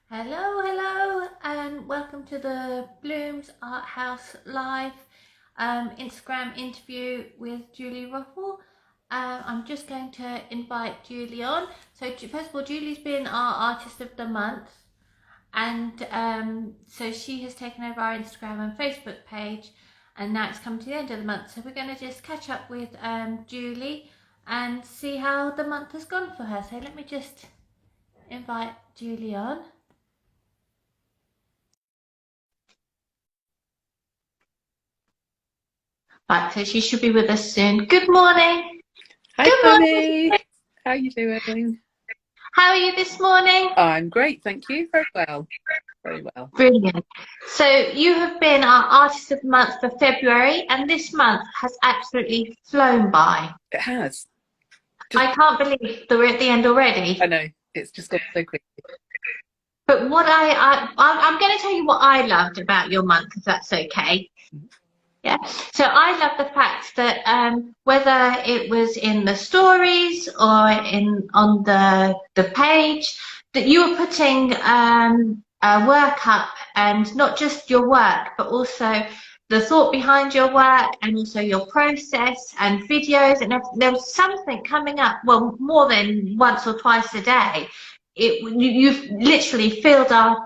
Hello, hello, and welcome to the Bloomz Art House Live Instagram interview with Julie Ruffle. I'm just going to invite Julie on. So, first of all, Julie's been our Artist of the Month, and so she has taken over our Instagram and Facebook page, and now it's come to the end of the month. So, we're going to just catch up with Julie and see how the month has gone for her. So, let me just invite Julie on. Right, so she should be with us soon. Good morning. Hi, Good Penny. morning. How are you doing? How are you this morning? I'm great, thank you. Very well. Very well. Brilliant. So you have been our Artist of the Month for February, and this month has absolutely flown by. It has. I can't believe that we're at the end already. I know. It's just gone so quickly. But what I'm going to tell you what I loved about your month, if that's okay. Yeah. So I love the fact that whether it was in the stories or on the page, that you were putting work up, and not just your work, but also the thought behind your work, and also your process and videos, and there was something coming up, well, more than once or twice a day. You've literally filled our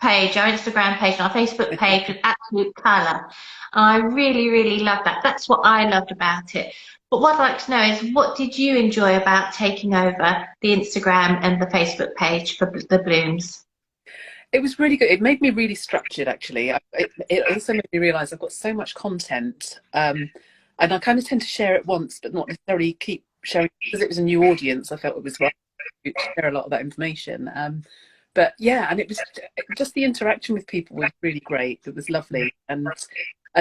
page, our Instagram page, and our Facebook page with absolute colour. I really, really love that. That's what I loved about it. But what I'd like to know is, what did you enjoy about taking over the Instagram and the Facebook page for the Bloomz? It was really good. It made me really structured, actually. It also made me realise I've got so much content, and I kind of tend to share it once, but not necessarily keep sharing, because it was a new audience. I felt it was right to share a lot of that information. But yeah, and it was just the interaction with people was really great. It was lovely, and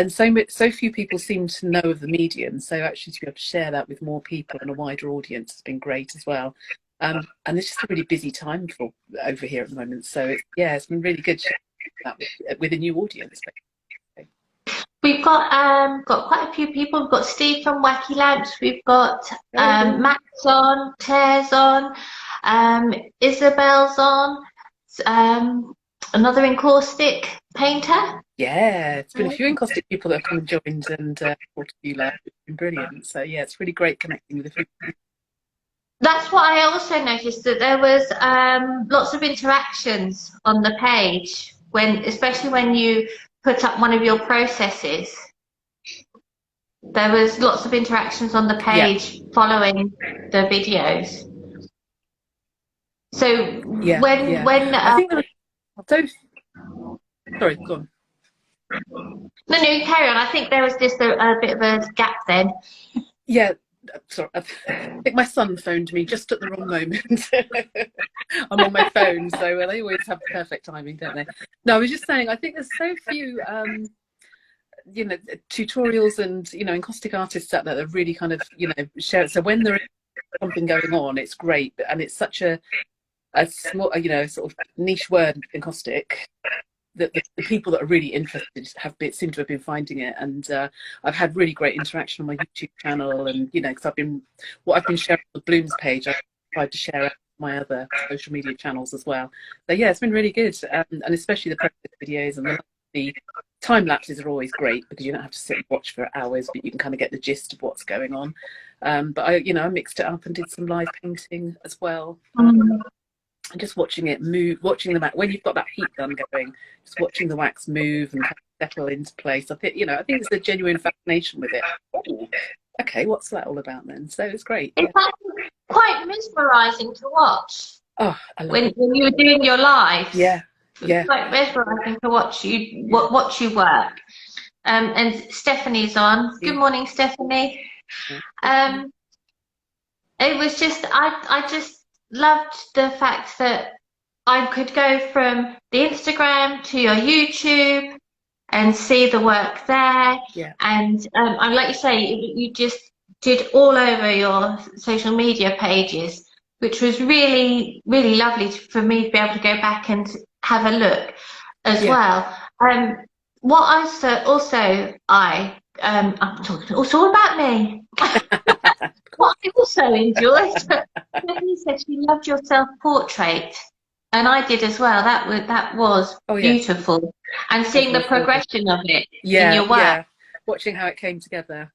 so few people seem to know of the medium. So actually, to be able to share that with more people and a wider audience has been great as well. And it's just a really busy time for over here at the moment. So it's been really good sharing that with a new audience. Basically. We've got quite a few people. We've got Steve from Wacky Lamps. We've got Max on, Claire's on, Isabel's on, another encaustic painter. Yeah, it's been a few encaustic people that have come and joined and talked to you live. It's been brilliant. So yeah, it's really great connecting with the people. That's what I also noticed, that there was lots of interactions on the page, especially when you put up one of your processes. There was lots of interactions on the page following the videos. So when I think there were sorry, go on. No, carry on. I think there was just a bit of a gap then. Yeah, sorry. I think my son phoned me just at the wrong moment. I'm on my phone, so they always have perfect timing, don't they? No, I was just saying, I think there's so few, tutorials and, encaustic artists out there that really kind of, share it. So when there is something going on, it's great. And it's such a small, sort of niche word, encaustic, that the people that are really interested seem to have been finding it, and I've had really great interaction on my YouTube channel, and because I've been sharing on the Bloomz page, I've tried to share it on my other social media channels as well. So yeah, it's been really good, and especially the process videos and the time lapses are always great, because you don't have to sit and watch for hours, but you can kind of get the gist of what's going on. But I mixed it up and did some live painting as well. And just watching it move, watching the wax, when you've got that heat gun going, just watching the wax move and settle into place. I think there's a genuine fascination with it. Ooh, okay, what's that all about then? So it's great. It's quite mesmerising to watch. Oh, I love when it. you were doing your lives. Yeah. It's quite mesmerising to watch you work. And Stephanie's on. Good morning, Stephanie. It was just I just loved the fact that I could go from the Instagram to your YouTube and see the work there. Yeah. And like you say, you just did all over your social media pages, which was really, really lovely for me to be able to go back and have a look as well. What I'm talking all about me. What I also enjoyed, Stephanie said she loved your self-portrait And I did as well. That was Oh yeah, beautiful, and seeing the progression of it in your work. yeah, watching how it came together.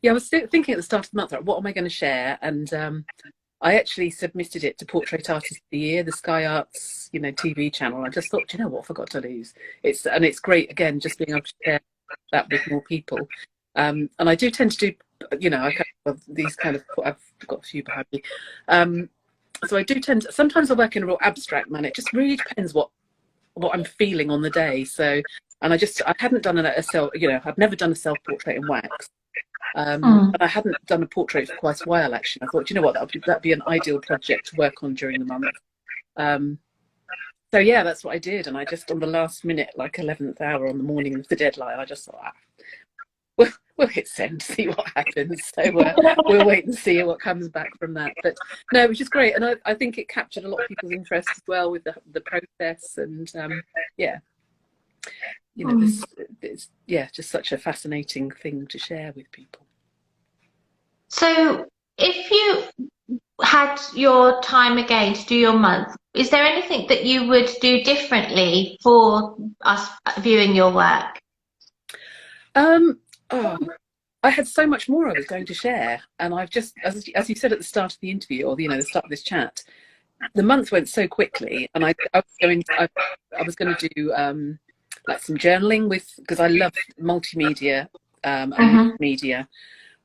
Yeah, I was thinking at the start of the month, like, what am I going to share? And I actually submitted it to Portrait Artist of the Year, the Sky Arts, TV channel. I just thought, you know what, I forgot to lose. It's great again, just being able to share that with more people. And I do tend to do, I kind of these kind of, I've got a few behind me. So I do tend to, sometimes I work in a real abstract manner. It just really depends what I'm feeling on the day. So, and I hadn't done a self, I've never done a self-portrait in wax. And I hadn't done a portrait for quite a while, actually. I thought, you know what, that'd be an ideal project to work on during the month. So yeah, that's what I did. And I just, on the last minute, like 11th hour on the morning of the deadline, I just thought, we'll hit send, see what happens. So we'll wait and see what comes back from that. But no, it was just great. And I think it captured a lot of people's interest as well with the process. And yeah, it's just such a fascinating thing to share with people. So if you had your time again to do your month, is there anything that you would do differently for us viewing your work? I had so much more I was going to share, and I've just, as you said at the start of the interview, or the start of this chat, the month went so quickly, and I was going to do like some journaling because I love multimedia and media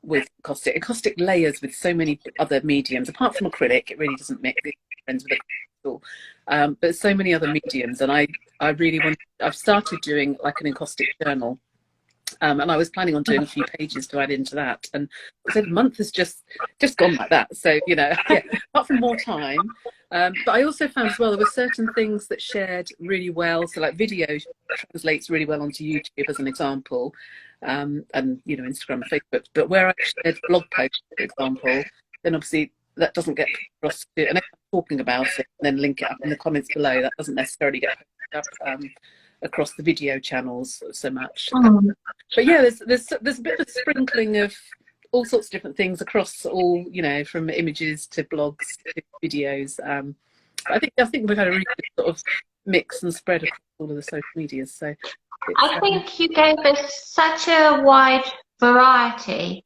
with caustic. Caustic layers with so many other mediums apart from acrylic. It really doesn't make friends with acrylic, but so many other mediums, and I really want. I've started doing like an encaustic journal. And I was planning on doing a few pages to add into that, and so the month has just gone like that. So apart from more time, but I also found as well there were certain things that shared really well. So like video translates really well onto YouTube as an example, and Instagram and Facebook. But where I shared blog posts, for example, then obviously that doesn't get across to, and if I'm talking about it and then link it up in the comments below, that doesn't necessarily get posted up across the video channels so much. But yeah, there's a bit of a sprinkling of all sorts of different things across all, from images to blogs to videos. I think we've had a really good sort of mix and spread across all of the social medias. So I think you gave us such a wide variety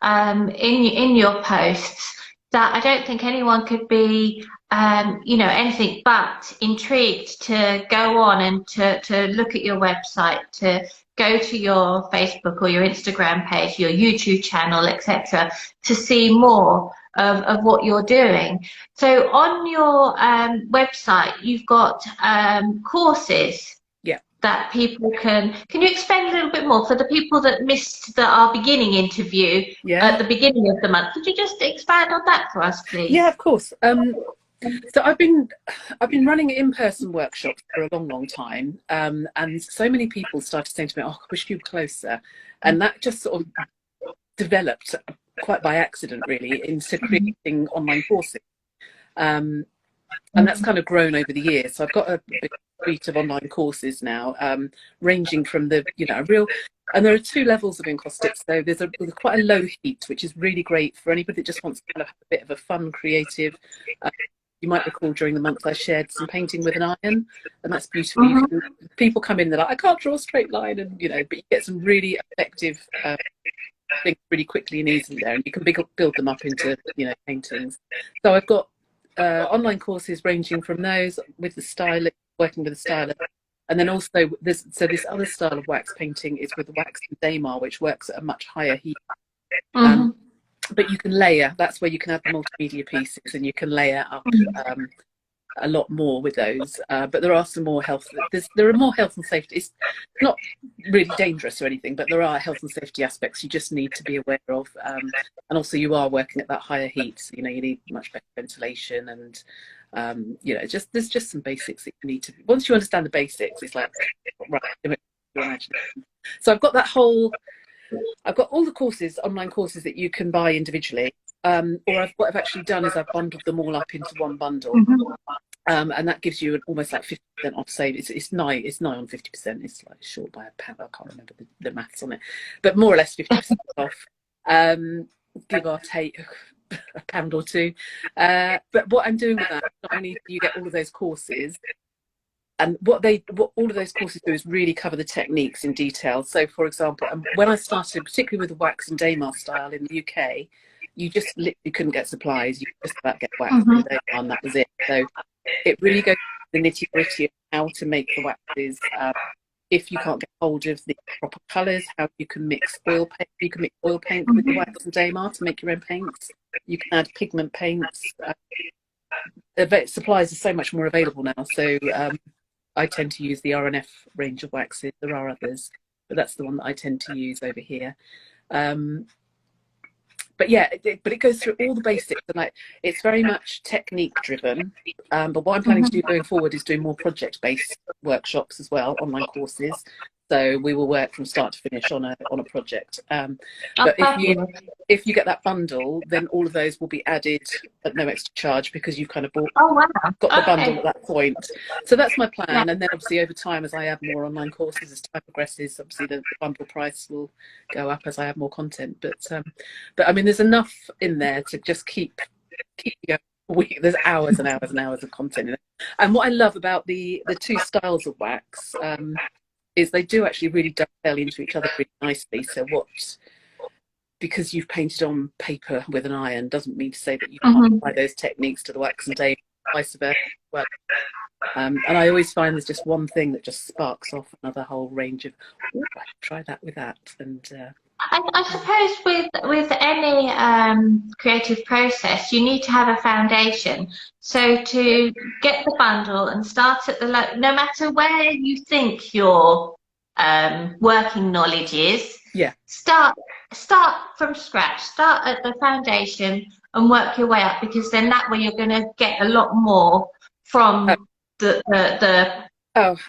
in your posts that I don't think anyone could be anything but intrigued to go on and to look at your website, to go to your Facebook or your Instagram page, your YouTube channel, etc., to see more of what you're doing. So on your website, you've got courses that people can you explain a little bit more for the people that missed our beginning interview at the beginning of the month? Could you just expand on that for us, please? Yeah, of course. So I've been running in-person workshops for a long time, and so many people started saying to me, "Oh, I wish you were closer," and that just sort of developed quite by accident, really, into creating online courses. And that's kind of grown over the years. So I've got a big suite of online courses now, ranging from the and there are two levels of encaustic. So there's quite a low heat, which is really great for anybody that just wants to kind of have a bit of a fun, creative. You might recall during the month I shared some painting with an iron, and that's beautiful. People come in, they're like, I can't draw a straight line, and but you get some really effective things really quickly and easily there, and you can build them up into paintings. So I've got online courses ranging from those with the stylist, working with the stylist, and then also this other style of wax painting is with the wax and Daymar, which works at a much higher heat. But you can layer. That's where you can add the multimedia pieces, and you can layer up a lot more with those. But there are some more health. There are more health and safety. It's not really dangerous or anything, but there are health and safety aspects you just need to be aware of. And also, you are working at that higher heat, so you need much better ventilation, and there's just some basics that you need to. Once you understand the basics, it's like right. So I've got all the courses, online courses that you can buy individually, or what I've actually done is I've bundled them all up into one bundle, and that gives you almost like 50% off save. It's nigh on 50%. It's like short by a pound. I can't remember the maths on it, but more or less 50% off, give or take. a pound or two. But what I'm doing with that, not only do you get all of those courses, and what all of those courses do is really cover the techniques in detail. So, for example, when I started, particularly with the wax and Daymar style in the UK, you just literally couldn't get supplies. You could just about get wax and Daymar, and that was it. So it really goes to the nitty gritty of how to make the waxes. If you can't get hold of the proper colours, how you can mix oil paint. You can mix oil paint with the wax and Daymar to make your own paints. You can add pigment paints. Supplies are so much more available now. So I tend to use the RNF range of waxes. There are others, but that's the one that I tend to use over here. But yeah, but it goes through all the basics, and like it's very much technique driven. But what I'm planning to do going forward is doing more project-based workshops as well, online courses. So we will work from start to finish on a project. But if you get that bundle, then all of those will be added at no extra charge because you've kind of got the bundle at that point. So that's my plan. And then obviously over time, as I add more online courses, as time progresses, obviously the bundle price will go up as I add more content. But I mean, there's enough in there to just keep going. There's hours and hours and hours of content in it. And what I love about the two styles of wax is they do actually really dovetail into each other really nicely. So because you've painted on paper with an iron doesn't mean to say that you can't apply those techniques to the wax and Daymar, vice versa. Well, and I always find there's just one thing that just sparks off another whole range of, I can try that with that. And I suppose with any creative process, you need to have a foundation. So to get the bundle and start at no matter where you think your working knowledge is, start from scratch. Start at the foundation and work your way up, because then that way you're going to get a lot more from the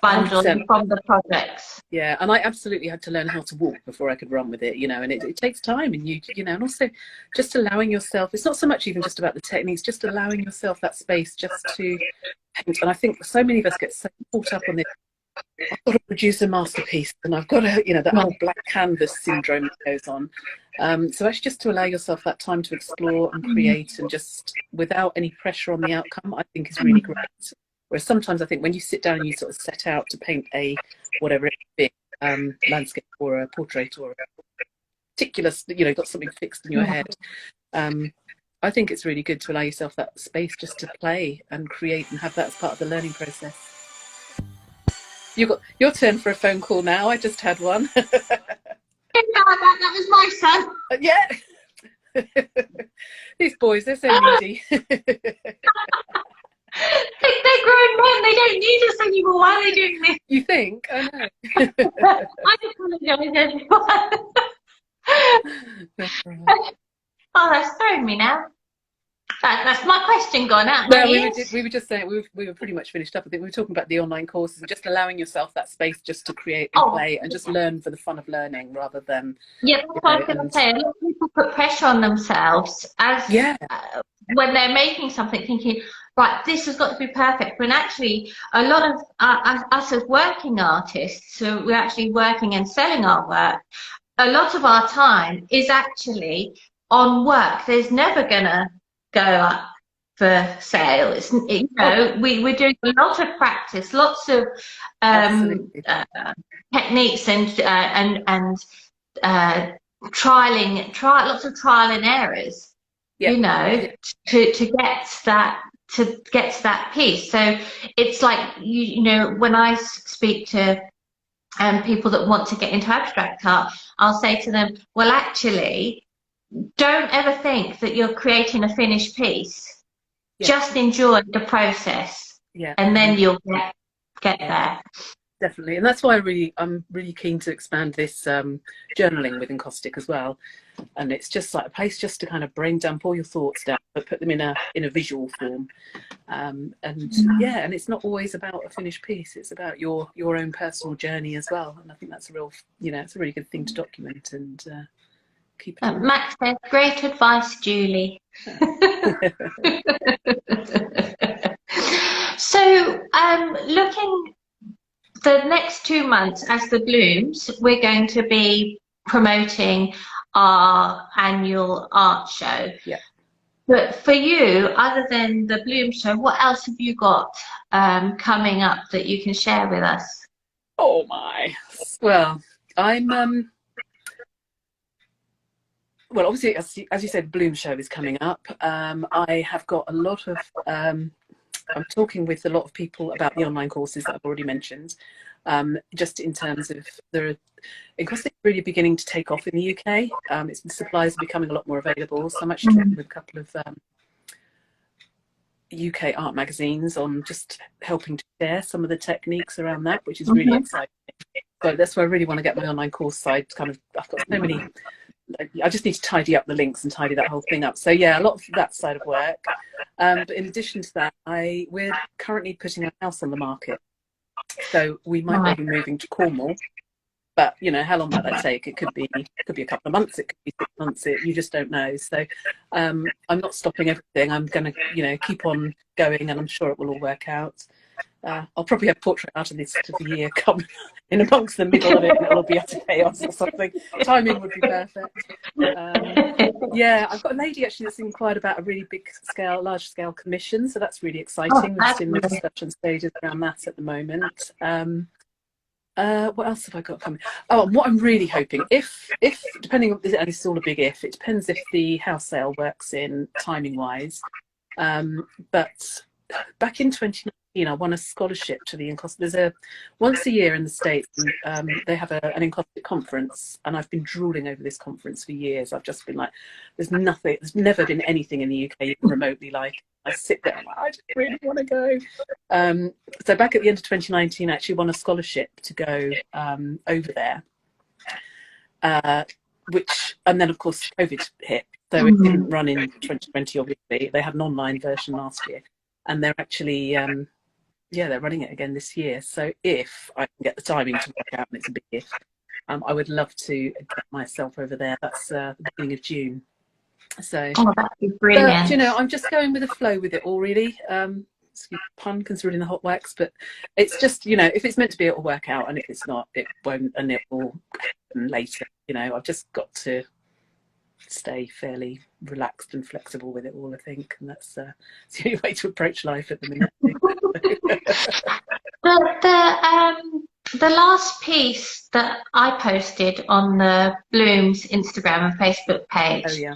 bundle 100%. From the projects. Yeah, and I absolutely had to learn how to walk before I could run with it, and it takes time, and you know, and also just allowing yourself, it's not so much even just about the techniques, just allowing yourself that space just to paint. And I think so many of us get so caught up on this, I've got to produce a masterpiece and I've got to, that whole black canvas syndrome that goes on. So actually just to allow yourself that time to explore and create, and just without any pressure on the outcome, I think is really great. Whereas sometimes I think when you sit down and you sort of set out to paint a whatever it be, landscape or a portrait or a particular, got something fixed in your head, I think it's really good to allow yourself that space just to play and create and have that as part of the learning process. You've got your turn for a phone call now. I just had one. That was my son. Yeah. These boys, they're so needy. They're grown men, they don't need us anymore. Why are they doing this? You think? I know. I apologise, everyone. That's right. Oh, that's throwing me now. That's my question gone out. No, we were just saying, we were pretty much finished up. I think we were talking about the online courses and just allowing yourself that space just to create and play and just learn for the fun of learning rather than... Yeah, that's what I was going to say. A lot of people put pressure on themselves as when they're making something, thinking, right, this has got to be perfect. When actually, a lot of us as working artists, so we're actually working and selling our work, a lot of our time is actually on work. There's never going to go up for sale. It's, we're doing a lot of practice, lots of techniques and lots of trial and errors. To get to that piece. So it's like when I speak to people that want to get into abstract art, I'll say to them, well, actually, don't ever think that you're creating a finished piece. Just enjoy the process, and then you'll get there. Definitely, and that's why I'm really keen to expand this journaling with Encaustic as well. And it's just like a place just to kind of brain dump all your thoughts down, but put them in a visual form. And it's not always about a finished piece. It's about your own personal journey as well. And I think that's a real, it's a really good thing to document and keep it. Max says, great advice, Julie. So, looking the next 2 months as the Bloomz, we're going to be promoting our annual art show. But for you, other than the Bloom show, what else have you got coming up that you can share with us? Oh my. Well, I'm well, obviously, as you said, Bloom show is coming up. I have got a lot of I'm talking with a lot of people about the online courses that I've already mentioned. Just in terms of encaustic really beginning to take off in the UK. The supplies are becoming a lot more available. So I'm actually talking with a couple of UK art magazines on just helping to share some of the techniques around that, which is really exciting. So that's where I really want to get my online course side kind of. I've got so many. I just need to tidy up the links and tidy that whole thing up. So yeah, a lot of that side of work. But in addition to that, we're currently putting a house on the market. So we might well be moving to Cornwall. But you know, how long might that take? It could be a couple of months. It could be 6 months. You just don't know. So I'm not stopping everything. I'm going to, keep on going, and I'm sure it will all work out. I'll probably have portrait art of this sort of year come in amongst the middle of it, and it'll be utter chaos or something. Timing would be perfect. Yeah, I've got a lady actually that's inquired about a really large scale commission, so that's really exciting. We're just in the discussion stages around that at the moment. What else have I got coming? Oh, and what I'm really hoping, if depending on, and it's all a big if, it depends if the house sale works in timing wise. But back in 2019, I won a scholarship to the encaustic. There's once a year in the States, they have an encaustic conference, and I've been drooling over this conference for years. I've just been like, there's never been anything in the UK even remotely like. I sit there, I'm like, I just really want to go. So back at the end of 2019, I actually won a scholarship to go over there, and then of course COVID hit, so it didn't run in 2020. Obviously, they had an online version last year, and they're actually they're running it again this year. So if I can get the timing to work out, and it's a big if, I would love to get myself over there. That's the beginning of June. So that'd be brilliant. But, I'm just going with the flow with it all, really. Excuse the pun, considering the hot wax, but it's just, if it's meant to be, it'll work out, and if it's not, it won't, and it will happen later. I've just got to stay fairly relaxed and flexible with it all, I think, and that's the only way to approach life at the minute. The last piece that I posted on the Bloomz Instagram and Facebook page. Oh yeah.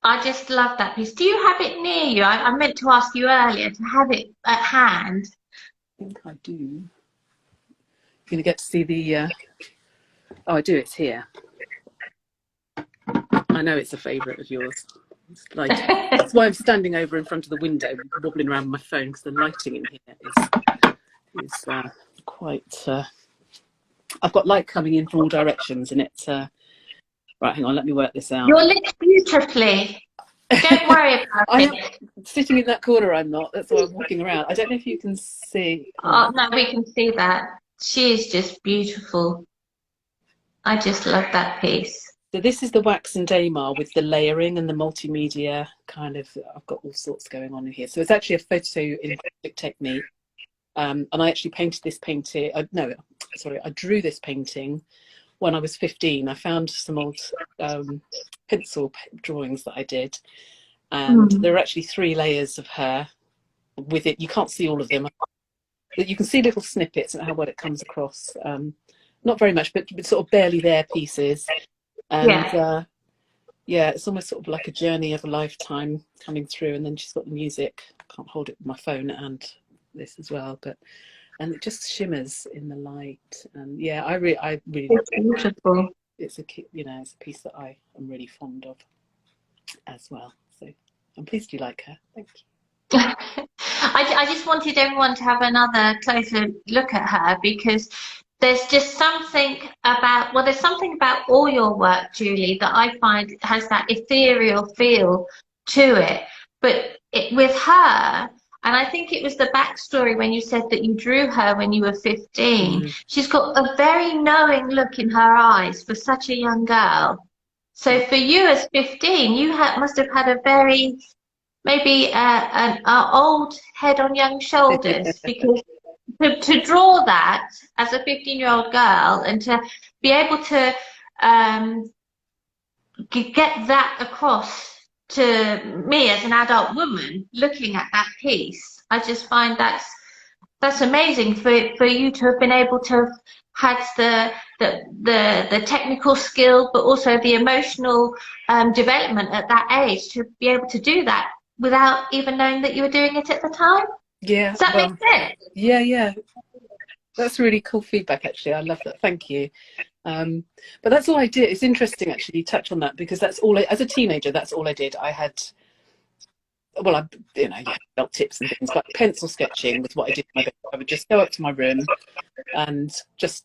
I just love that piece. Do you have it near you? I meant to ask you earlier to have it at hand. I think I do. You're gonna get to see the. Oh, I do. It's here. I know it's a favourite of yours. That's why I'm standing over in front of the window, wobbling around my phone, because the lighting in here is quite. I've got light coming in from all directions, and it's. Right, hang on, let me work this out. You're lit beautifully. Don't worry about it. Sitting in that corner, I'm not. That's why I'm walking around. I don't know if you can see. Oh, no, we can see that. She is just beautiful. I just love that piece. So this is the wax and Daymar with the layering and the multimedia kind of. I've got all sorts going on in here. So it's actually a photo encaustic technique. And I actually painted this painting. I drew this painting when I was 15. I found some old pencil drawings that I did, and there are actually 3 layers of her with it. You can't see all of them. You can see little snippets and how well it comes across. Not very much, but sort of barely there pieces. And it's almost sort of like a journey of a lifetime coming through. And then she's got the music. I can't hold it with my phone and this as well, and it just shimmers in the light. And yeah, I really it's beautiful. It's a piece that I am really fond of as well. So I'm pleased you like her. Thank you. I just wanted everyone to have another closer look at her, because there's just something about, there's something about all your work, Julie, that I find has that ethereal feel to it. But with her, and I think it was the backstory when you said that you drew her when you were 15. She's got a very knowing look in her eyes for such a young girl. So for you as 15, you must have had a very, maybe an old head on young shoulders, because to draw that as a 15-year-old girl and to be able to get that across to me as an adult woman looking at that piece, I just find that's amazing for you to have been able to have had the technical skill, but also the emotional development at that age to be able to do that without even knowing that you were doing it at the time. Yeah. Does that make sense? Yeah, yeah. That's really cool feedback, actually. I love that. Thank you. But that's all I did. It's interesting, actually, you touch on that, because that's all as a teenager, that's all I did. I had, well, felt tips and things, but pencil sketching was what I did in my bedroom. I would just go up to my room and just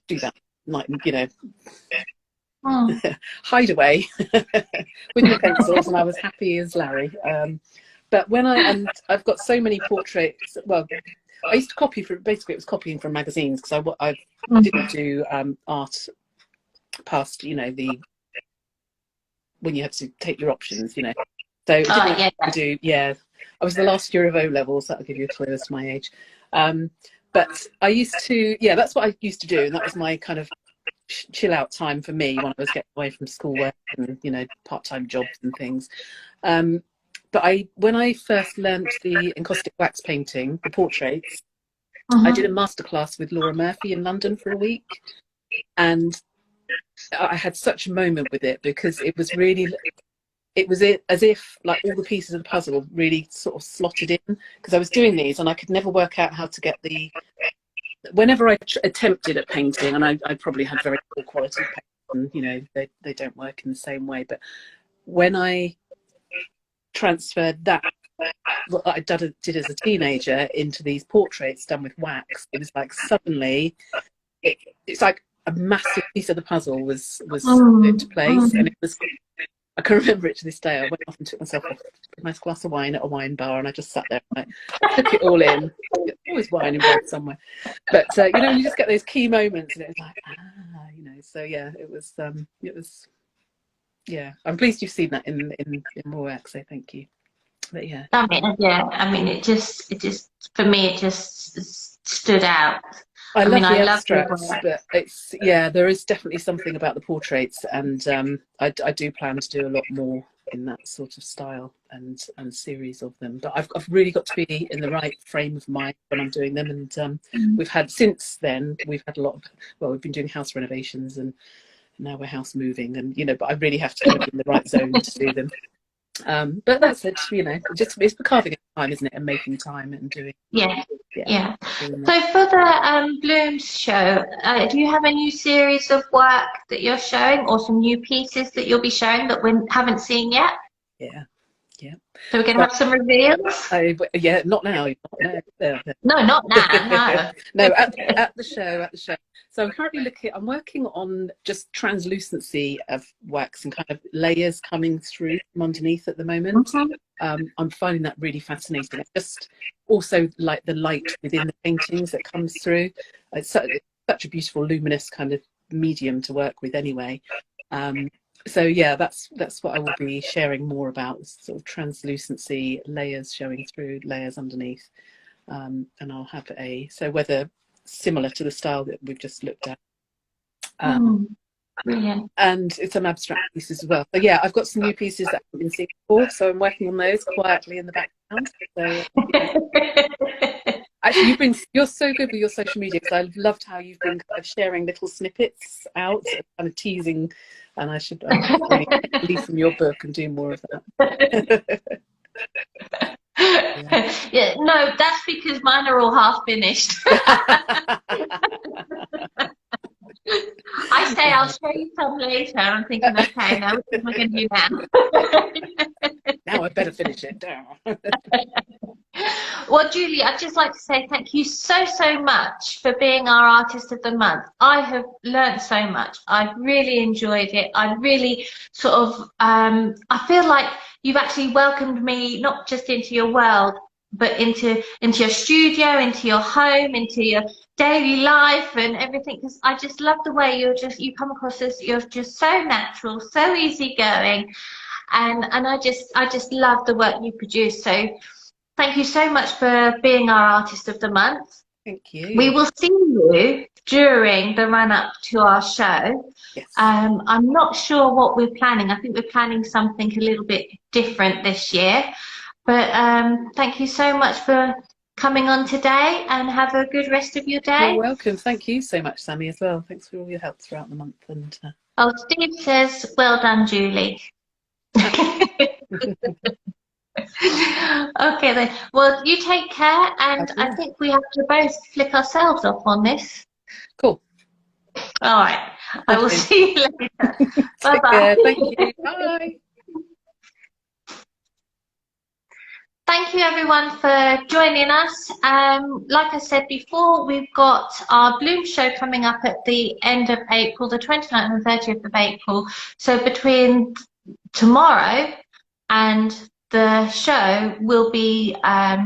do that, like, hide away with my pencils, and I was happy as Larry. But when I've got so many portraits. Well, I used to copy from, basically it was copying from magazines, because I didn't do art past, the when you had to take your options, So I I was the last year of O levels. That'll give you a clue as to my age. But I used to, that's what I used to do, and that was my kind of chill out time for me when I was getting away from schoolwork and part-time jobs and things. But when I first learnt the encaustic wax painting, the portraits, I did a masterclass with Laura Murphy in London for a week, and I had such a moment with it, because it was as if like all the pieces of the puzzle really sort of slotted in, because I was doing these and I could never work out how to get whenever I attempted at painting, and I probably had very poor quality paint, and they don't work in the same way, but when I transferred what I did as a teenager into these portraits done with wax, it was like suddenly it's like a massive piece of the puzzle was put into place, and it was, I can remember it to this day. I went off and took myself a nice glass of wine at a wine bar, and I just sat there and I took it all in. There's always wine involved somewhere, but you just get those key moments, and it was like so yeah, it was I'm pleased you've seen that in more work, so thank you. But I mean it just for me it just stood out. I love the abstracts, but it's there is definitely something about the portraits, and I do plan to do a lot more in that sort of style and series of them. But I've really got to be in the right frame of mind when I'm doing them, and we've had a lot of, we've been doing house renovations, and now we're house moving, and but I really have to be in the right zone to do them. But that's it, just it's for carving time, isn't it, and making time and doing. So for the Bloomz show, do you have a new series of work that you're showing, or some new pieces that you'll be showing that we haven't seen yet? So we're going to have some reveals? Not now. No, not now, no. No, at the show. So I'm currently I'm working on just translucency of wax and kind of layers coming through from underneath at the moment. I'm finding that really fascinating. It's just also like the light within the paintings that comes through. It's such a beautiful luminous kind of medium to work with anyway. So that's what I will be sharing more about, sort of translucency, layers showing through, layers underneath, and I'll have whether similar to the style that we've just looked at, brilliant. And it's some abstract pieces as well. So I've got some new pieces that haven't been seen before, so I'm working on those quietly in the background. So actually, you're so good with your social media, because I've loved how you've been kind of sharing little snippets out, kind of teasing, and I should really leave from your book and do more of that. No, that's because mine are all half finished. I say I'll show you some later. I'm thinking, okay, now what am I going to do now? Now I better finish it. Well, Julie, I'd just like to say thank you so much for being our Artist of the Month. I have learned so much. I've really enjoyed it. I really sort of, I feel like you've actually welcomed me not just into your world, but into your studio, into your home, into your daily life and everything, because I just love the way you come across as you're just so natural, so easygoing, and I just love the work you produce. So thank you so much for being our Artist of the Month. Thank We you. will see you during the run up to our show. Yes. I'm not sure what we're planning. I think we're planning something a little bit different this year. But thank you so much for coming on today, and have a good rest of your You're day. welcome. Thank you so much, Sammy, as well. Thanks for all your help throughout the month. And Oh, Steve says, well done, Julie. Okay then. Well, you take care, and I think we have to both flick ourselves off on this. Cool. All right. I will see you later. Bye Take bye. care. Thank you. Bye. Thank you everyone for joining us. Like I said before, we've got our Bloomz show coming up at the end of April, the 29th and 30th of April. So between tomorrow and the show, we'll be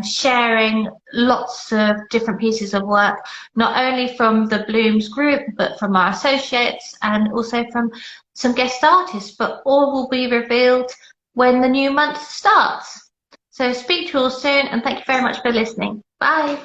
sharing lots of different pieces of work, not only from the Bloomz group, but from our associates and also from some guest artists, but all will be revealed when the new month starts. So speak to you all soon, and thank you very much for listening. Bye.